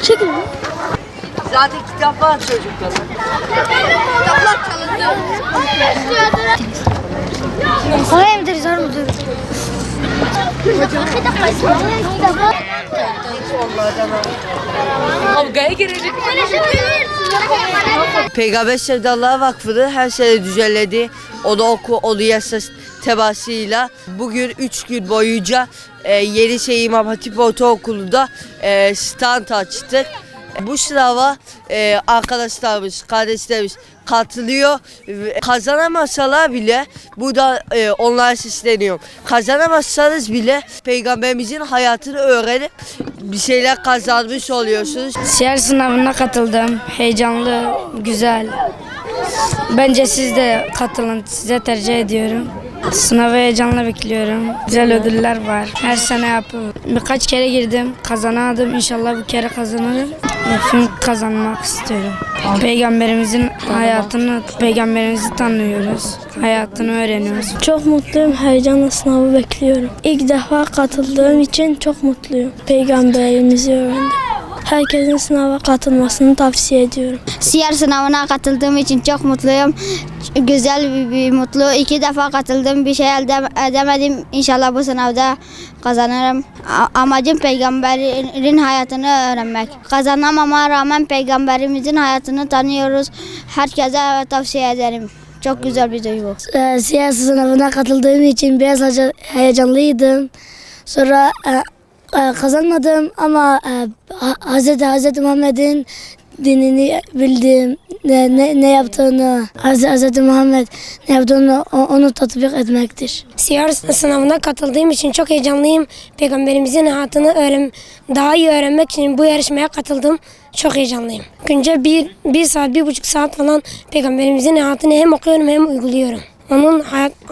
Çekin. Zaten kitap var çocuklara. Kitaplar çalınıyor. Oraya mıdır, zor mudur? Kavgaya girecek. Peygamber Sevdalılar Vakfı'nı her sene düzenledi. O da onu yasa tebaasıyla bugün 3 gün boyunca Yeniçeri İmam Hatip Ortaokulu'nda stand açtık. Bu sınava arkadaşlarımız, kardeşlerimiz katılıyor. Kazanamasalar bile burada onlara sesleniyorum. Kazanamazsanız bile Peygamberimizin hayatını öğrenip bir şeyler kazanmış oluyorsunuz. Siyer sınavına katıldım. Heyecanlı, güzel. Bence siz de katılın. Size tercih ediyorum. Sınavı heyecanla bekliyorum. Güzel ödüller var. Her sene yapıyorum. Birkaç kere girdim. Kazanamadım. İnşallah bu kere kazanırım. Film kazanmak istiyorum. Peygamberimizin hayatını, peygamberimizi tanıyoruz. Hayatını öğreniyoruz. Çok mutluyum, heyecanla sınavı bekliyorum. İlk defa katıldığım için çok mutluyum. Peygamberimizi öğrendim. Herkesin sınava katılmasını tavsiye ediyorum. Siyer sınavına katıldığım için çok mutluyum. Güzel bir mutlu. 2 defa katıldım. Bir şey elde edemedim. İnşallah bu sınavda kazanırım. Amacım peygamberin hayatını öğrenmek. Kazanamama rağmen peygamberimizin hayatını tanıyoruz. Herkese tavsiye ederim. Çok güzel bir duygu. Siyer sınavına katıldığım için biraz heyecanlıydım. Sonra kazanmadım ama Hz. Muhammed'in dinini bildim, ne yaptığını, Hz. Muhammed ne yaptığını onu tatbik etmektir. Siyer sınavına katıldığım için çok heyecanlıyım. Peygamberimizin hayatını daha iyi öğrenmek için bu yarışmaya katıldım. Çok heyecanlıyım. Günce bir saat, 1,5 saat falan Peygamberimizin hayatını hem okuyorum hem uyguluyorum. Onun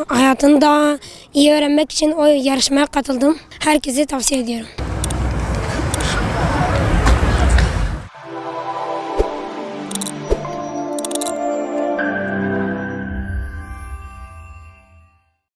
hayatını daha iyi öğrenmek için o yarışmaya katıldım. Herkese tavsiye ediyorum.